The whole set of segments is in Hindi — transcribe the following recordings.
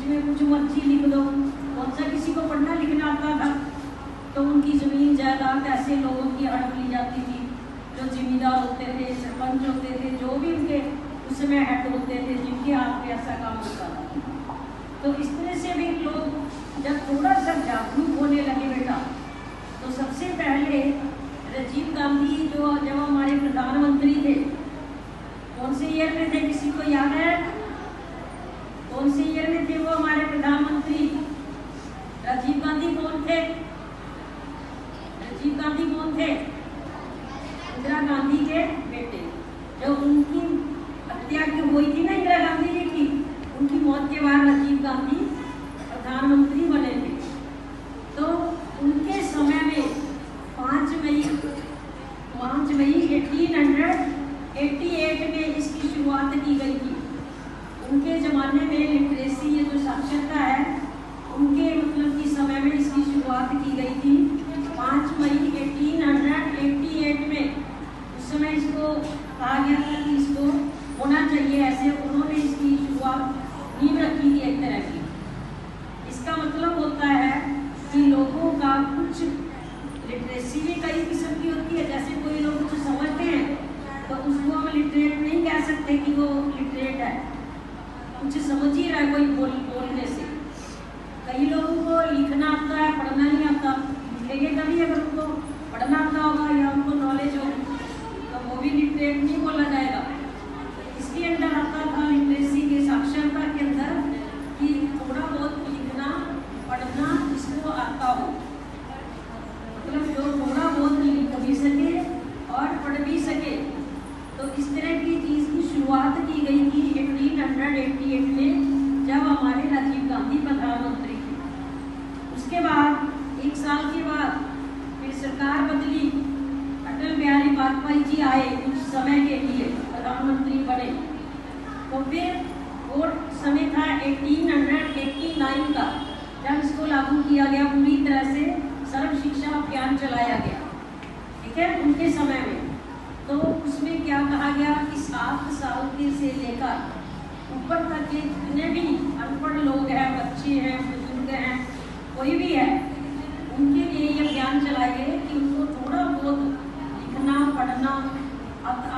जिसमें कुछ मर्जी लिख दो। कौन सा किसी को पढ़ना लिखना आता था? तो उनकी ज़मीन जायदाद ऐसे लोगों की हड़प ली जाती थी जो जिम्मेदार होते थे, सरपंच होते थे, जो भी उनके उसमें हेड होते थे, जिनके हाथ पे ऐसा काम होता था। तो इस तरह से भी लोग जब थोड़ा सा जागरूक होने लगे बेटा, तो सबसे पहले राजीव गांधी जो जब हमारे प्रधानमंत्री थे, कौन से ईयर में थे, किसी को याद है? कौन से ईयर में थे वो हमारे प्रधानमंत्री? राजीव गांधी कौन थे? राजीव गांधी कौन थे? इंदिरा गांधी के बेटे। जब उनकी हत्या की हुई थी ना इंदिरा गांधी जी की, उनकी मौत के बाद राजीव गांधी प्रधानमंत्री बने थे। तो उनके समय में 5 मई 1888 में इसकी शुरुआत की गई थी। उनके ज़माने में लिटरेसी, ये जो साक्षरता है, उनके मतलब की समय में इसकी शुरुआत की गई थी 5 मई 1888 में। उस समय इसको कहा गया था कि इसको होना चाहिए ऐसे, उन्होंने इसकी शुरुआत नींव रखी थी एक तरह की। इसका मतलब होता है कि लोगों का कुछ लिटरेसी भी कई किस्म की होती है। जैसे कोई लोग कुछ समझते हैं तो उसको हम लिटरेट नहीं कह सकते कि वो लिटरेट है, कुछ समझ ही रहा है कोई बोलने से। कई लोगों को लिखना आता है, पढ़ना नहीं आता। लिखेंगे तभी अगर उनको पढ़ना आता होगा या उनको नॉलेज हो, तो वो भी लिटरेट नहीं बोला जाएगा। इसके अंदर आता था लिटरेसी के, साक्षरता के अंदर, कि थोड़ा बहुत लिखना पढ़ना इसको आता हो, मतलब जो थोड़ा बहुत लिख भी सके और पढ़ भी सके। तो इस तरह की चीज़ की शुरुआत की गई थी 1888 में, जब हमारे राजीव गांधी प्रधानमंत्री थे। उसके बाद 1 साल के बाद फिर सरकार बदली, अटल बिहारी वाजपेयी जी आए, कुछ समय के लिए प्रधानमंत्री बने। तो फिर वो समय था 1889 का, जब इसको लागू किया गया पूरी तरह से, सर्व शिक्षा अभियान चलाया गया, ठीक है, उनके समय में। तो उसमें क्या कहा गया कि 7 साल के से लेकर ऊपर तक के जितने भी अनपढ़ लोग हैं, बच्चे हैं, बुजुर्ग हैं, कोई भी है, उनके लिए ये अभियान चलाए गए कि उनको थोड़ा बहुत लिखना पढ़ना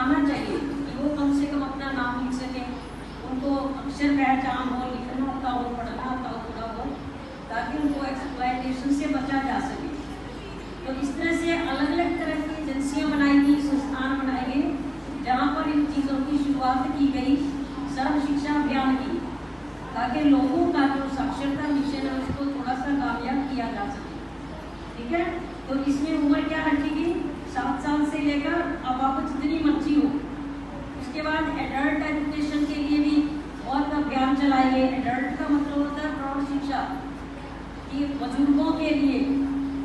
आना चाहिए, कि वो कम से कम अपना नाम लिख सकें, उनको अक्षर पहचान हो, लिखना आता हो, पढ़ना आता हो थोड़ा बहुत, ताकि उनको एक्सप्लॉयटेशन से बचा जा सके। तो इस तरह से अलग अलग तरह की एजेंसियाँ बनाई गई, संस्थान बनाए गए, जहाँ पर इन चीज़ों की शुरुआत की गई, सर्व शिक्षा अभियान की, ताकि लोगों का जो साक्षरता मिशन है उसको थोड़ा सा कामयाब किया जा सके, ठीक है। तो इसमें उम्र क्या रखी गई? 7 साल से लेकर अब आप जितनी मर्जी हो। उसके बाद एडल्ट एजुकेशन के लिए भी बहुत अभियान चलाए गए। एडल्ट का मतलब होता है प्रौढ़ शिक्षा, कि बुजुर्गों के लिए,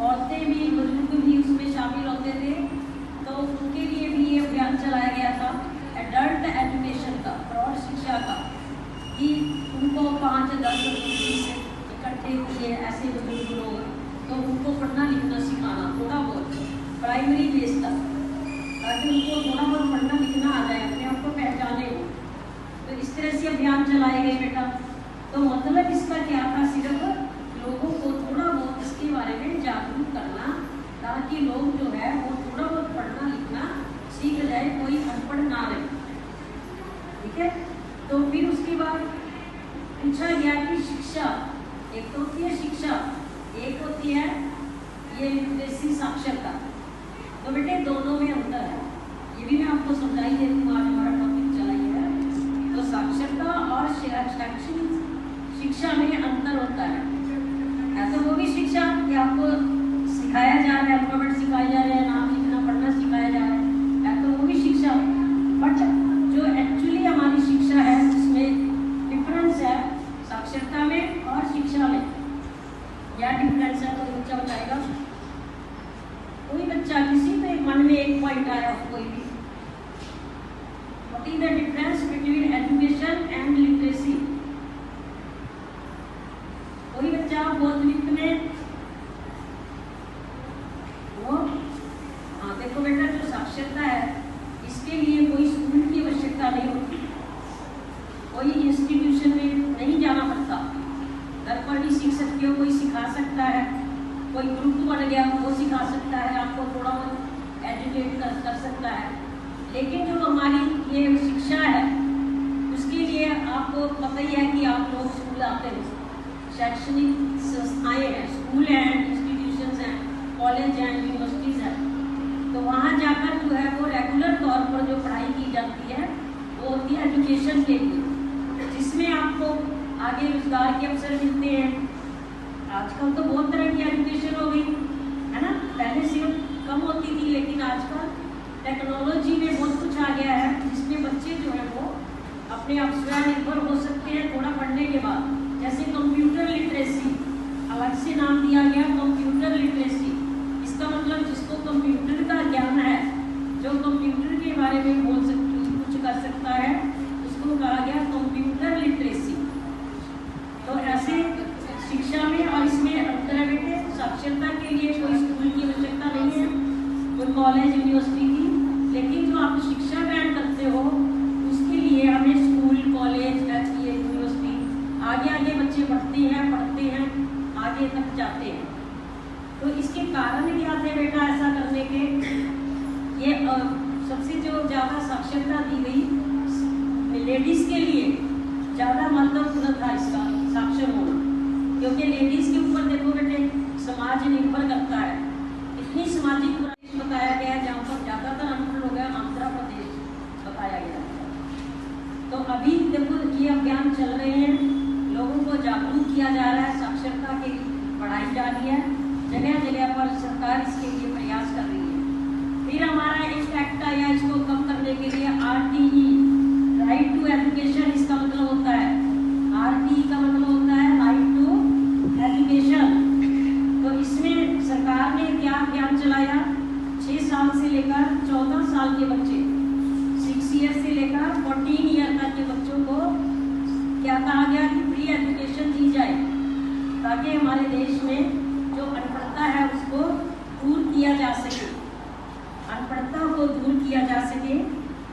औरतें भी, बुजुर्ग भी उसमें शामिल होते थे, तो उनके लिए भी ये अभियान चलाया गया था एडल्ट एजुकेशन का, प्रौढ़ शिक्षा का, कि उनको 5-10 इकट्ठे किए ऐसे बुजुर्ग लोग, तो उनको पढ़ना लिखना सिखाना थोड़ा बहुत प्राइमरी बेस तक, ताकि उनको थोड़ा बहुत पढ़ना लिखना आ जाए, अपने आप को पहचाने हो। तो इस तरह से अभियान चलाए गए बेटा। तो मतलब इसका क्या था? सिर्फ लोगों को थोड़ा बहुत इसके बारे में जागरूक करना, ताकि लोग जो है वो थोड़ा बहुत पढ़ना लिखना सीख जाए, कोई अनपढ़ ना रहे, ठीक है। तो फिर उसके बाद पूछा गया कि शिक्षा, एक तो होती है शिक्षा, एक होती है ये लिटरेसी साक्षरता। तो बेटे दोनों में अंतर है, ये भी मैं आपको समझाई देती हूँ। आज हमारा टॉपिक चला है, तो साक्षरता और शैक्षणिक शिक्षा में अंतर होता है। तो वो भी शिक्षा कि आपको सिखाया जा रहा है, अल्फाबेट सिखाया जा रहा है, नाम लिखना पढ़ना सिखाया जा रहा है, तो वो भी शिक्षा। बट जो एक्चुअली हमारी शिक्षा है उसमें डिफरेंस है साक्षरता में और शिक्षा में। क्या डिफरेंस है? तो बच्चा बताएगा। कोई बच्चा, किसी के मन में एक पॉइंट आया, कोई भी, what is the difference between education and literacy? कोई बच्चा बहुत वित्त में वो, हाँ देखो बेटा, जो साक्षरता है इसके लिए कोई स्कूल की आवश्यकता नहीं होती, कोई इंस्टीट्यूशन में नहीं जाना पड़ता, कोई ग्रुप बन गया वो सिखा सकता है, आपको थोड़ा बहुत एजुकेट कर सकता है। लेकिन जो हमारी ये शिक्षा है उसके लिए आपको पता ही है कि आप लोग स्कूल आते हो, शैक्षणिक संस्थाएँ हैं, स्कूल हैं, इंस्टीट्यूशंस हैं, कॉलेज हैं, यूनिवर्सिटीज़ हैं, तो वहाँ जाकर जो है वो रेगुलर तौर पर जो पढ़ाई की जाती है वो होती है एजुकेशन के लिए, जिसमें आपको आगे रोजगार के अवसर मिलते हैं। आजकल तो बहुत तरह की एजुकेशन हो गई है ना, पहले से कम होती थी, लेकिन आजकल टेक्नोलॉजी में बहुत कुछ आ गया है जिसमें बच्चे जो है वो अपने आप स्वनिर्भर हो सकते हैं थोड़ा पढ़ने के बाद। जैसे कंप्यूटर लिटरेसी, अलग से नाम दिया गया कंप्यूटर लिटरेसी। इसका मतलब जिसको कंप्यूटर का ज्ञान है, जो कंप्यूटर के बारे में बोल सकती, कुछ कर सकता है, उसको कहा गया कंप्यूटर लिटरेसी। तो ऐसे शिक्षा में और इसमें अंतर है बेटे, साक्षरता के लिए कोई स्कूल की आवश्यकता नहीं है, कोई कॉलेज यूनिवर्सिटी की, लेकिन जो आप शिक्षा ग्रहण करते हो उसके लिए हमें स्कूल, कॉलेज, यूनिवर्सिटी, आगे आगे बच्चे पढ़ते हैं, आगे तक जाते हैं। तो इसके कारण क्या थे बेटा ऐसा करने के? ये सबसे जो ज़्यादा साक्षरता दी गई लेडीज़ के लिए ज़्यादा महत्वपूर्ण था इसका साक्षर होना, क्योंकि लेडीज़ के ऊपर देखो बेटे समाज निर्भर करता है। इतनी सामाजिक प्रदेश बताया गया है जहाँ पर ज़्यादातर अनपढ़ लोग हैं, आंध्र प्रदेश बताया गया। तो अभी देखो ये अभियान चल रहे हैं, लोगों को जागरूक किया जा रहा है, साक्षरता के लिए पढ़ाई जा रही है, जगह जगह पर सरकार इसके लिए प्रयास कर रही है। फिर हमारा एक एक्ट आया इसको कम करने के लिए, RTE, राइट टू एजुकेशन। इसका मतलब होता है RTE का मतलब होता है राइट टू एजुकेशन। तो इसमें सरकार ने क्या अभियान चलाया? 6 साल से लेकर 14 साल के बच्चे, 6 ईयर से लेकर 14 ईयर तक के बच्चों को क्या कहा गया कि फ्री एजुकेशन दी जाए, ताकि हमारे देश में जो अनपढ़ता है उसको दूर किया जा सके, अनपढ़ता को दूर किया जा सके।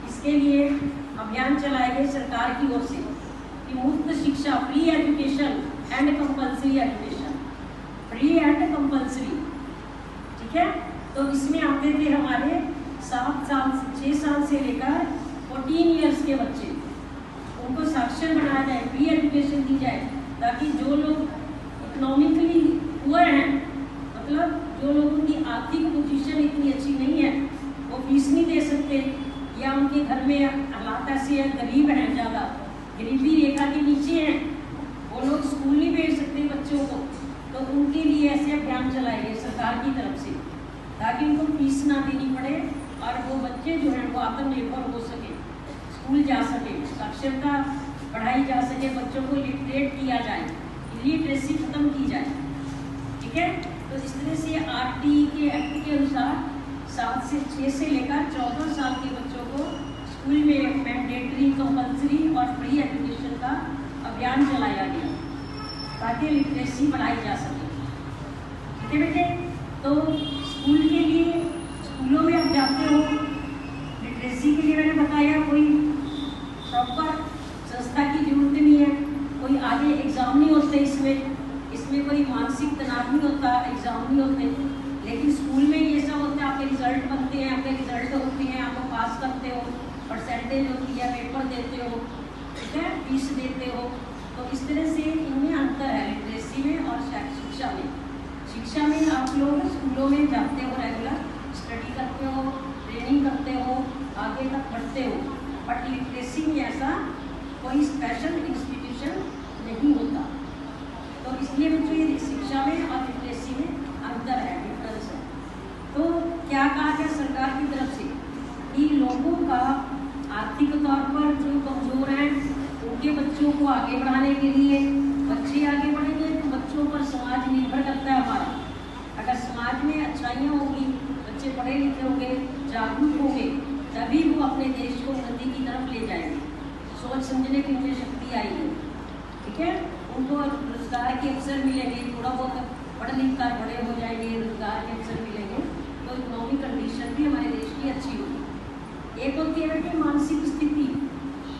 इसके लिए अभियान चलाए गए सरकार की ओर से कि मुफ्त शिक्षा, free education and compulsory education, free and compulsory, ठीक है। तो इसमें आते थे हमारे 7 साल 6 साल से लेकर 14 ईयर्स के बच्चे, उनको साक्षर बनाया जाए, फ्री एजुकेशन दी जाए, ताकि जो लोग इकोनॉमिकली पुअर हैं, मतलब जो लोगों की आर्थिक पोजीशन इतनी अच्छी नहीं है, वो फीस नहीं दे सकते, या उनके घर में हालात ऐसे हैं, गरीब हैं, ज़्यादा गरीबी रेखा के नीचे हैं, वो लोग स्कूल नहीं भेज सकते बच्चों को, तो उनके लिए ऐसे अभियान चलाए गए सरकार की तरफ से, ताकि उनको फीस ना देनी पड़े और वो बच्चे जो हैं वो आत्मनिर्भर हो सके, स्कूल जा सके, साक्षरता पढ़ाई जा सके, बच्चों को लिटरेट किया जाए, लिटरेसी खत्म की जाए, ठीक है। तो इस तरह से RTE के एक्ट के अनुसार 7 से 6 से लेकर 14 साल के बच्चों को स्कूल में मैंडेटरी, कंपल्सरी और फ्री एजुकेशन का अभियान चलाया गया, ताकि लिटरेसी बढ़ाई जा सके, ठीक है बेटे। तो स्कूल के लिए, स्कूलों में आप जाते हो, लिटरेसी के लिए मैंने बताया कोई प्रॉपर संस्था की जरूरत नहीं है, कोई आगे एग्ज़ाम नहीं होते, इसमें कोई मानसिक तनाव नहीं होता, एग्ज़ाम नहीं होते, लेकिन स्कूल में ये सब होता है, आपके रिजल्ट बनते हैं, आपके रिजल्ट होते हैं, आपको पास करते हो, परसेंटेज होती है, पेपर देते हो, ठीक है, फीस देते हो। तो इस तरह से इनमें अंतर है लिटरेसी में और शिक्षा में। शिक्षा में आप लोग स्कूलों में जाते हो, रेगुलर स्टडी करते हो, ट्रेनिंग करते हो, आगे तक बढ़ते हो, बट लिटरेसी में ऐसा कोई स्पेशल इंस्टीट्यूशन नहीं होता। तो इसलिए बच्चों ये शिक्षा में और लिटरेसी में अंतर है, डिफरेंस है। तो क्या कहा गया सरकार की तरफ से कि लोगों का आर्थिक तौर पर जो कमज़ोर हैं उनके बच्चों को आगे बढ़ाने के लिए, बच्चे आगे बढ़ेंगे तो बच्चों पर समाज निर्भर करता है हमारा। अगर समाज में अच्छाइयाँ होंगी, बच्चे पढ़े लिखे होंगे, जागरूक होंगे, तभी वो अपने देश को उन्नति की तरफ ले जाएंगे, सोच समझने की उनमें शक्ति आएगी, ठीक है। उनको रोजगार के अवसर मिलेंगे, थोड़ा बहुत पढ़ लिख कर बड़े हो जाएंगे, रोजगार के अवसर मिलेंगे, तो इकोनॉमिक कंडीशन भी हमारे देश की अच्छी होगी। एक होती है कि मानसिक स्थिति,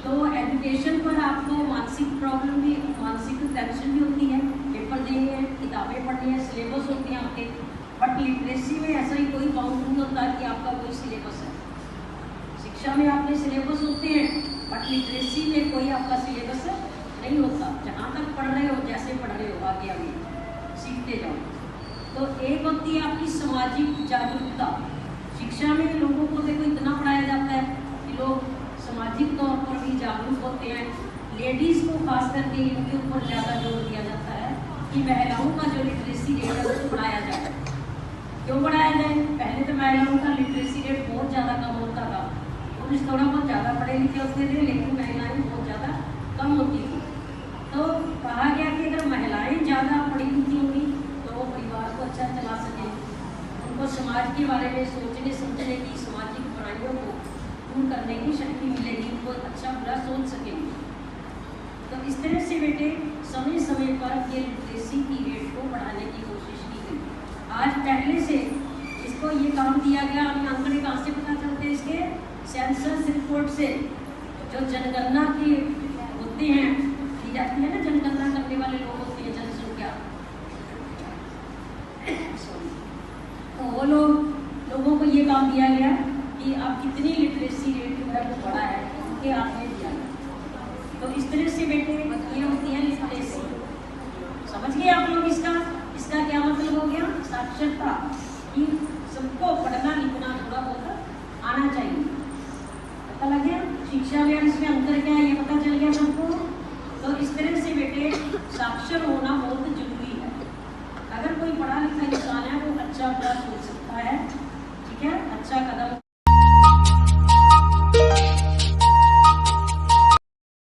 तो एजुकेशन पर आपको मानसिक प्रॉब्लम भी, मानसिक टेंशन भी होती है, पेपर देने हैं, किताबें किताबें पढ़नी है, सिलेबस होते हैं आपके, बट लिटरेसी में ऐसा ही कोई काउंट नहीं होता कि आपका कोई सिलेबस है। शिक्षा में आपके सिलेबस होते हैं, बट लिटरेसी में कोई आपका सिलेबस नहीं होता। जहाँ तक पढ़ रहे हो, जैसे पढ़ रहे हो, आगे आगे सीखते जाओ। तो एक होती है आपकी सामाजिक जागरूकता। शिक्षा में लोगों को देखो इतना पढ़ाया जाता है कि लोग सामाजिक तौर पर भी जागरूक होते हैं। लेडीज़ को खास करके इनके ऊपर ज़्यादा जोर दिया जाता है कि महिलाओं का जो लिटरेसी रेट है उसको बढ़ाया जाए। क्यों बढ़ाया जाए? पहले तो महिलाओं का लिटरेसी रेट बहुत ज़्यादा कम होता था। पुरुष थोड़ा बहुत ज़्यादा पढ़े लिखे होते थे, लेकिन महिलाएं बहुत ज़्यादा कम होती थी। तो कहा गया कि अगर महिलाएं ज़्यादा पढ़ी लिखी होंगी तो वो परिवार को अच्छा चला सकेंगी, उनको समाज के बारे में सोचने समझने की, सामाजिक बुराइयों को दूर करने की शक्ति मिलेगी, उनको अच्छा बुरा सोच सकेंगे। तो इस तरह से बेटे समय समय पर ये लिटरेसी की रेट को बढ़ाने की कोशिश की गई। आज पहले से इसको ये काम दिया गया। हमें आंकड़े कहाँ से पता चलते हैं? इसके सेंसस रिपोर्ट से, जो जनगणना की होते हैं, दी जाती है ना, जनगणना करने वाले लोग होते हैं, जनसंख्या, तो वो लोगों को ये काम दिया गया कि आप कितनी लिटरेसी रेट बढ़ा है, उनके हाथ में दिया गया। तो इस तरह से बेटे ये होती है लिटरेसी। समझ गए आप लोग? इसका क्या मतलब हो गया? साक्षरता, कि सबको पढ़ना लिखना थोड़ा बहुत आना चाहिए। पता लग गया? शिक्षा में इसमें अंतर क्या है ये पता चल गया सबको। तो इस तरह से बेटे साक्षर होना बहुत जरूरी है। अगर कोई पढ़ा लिखा इंसान है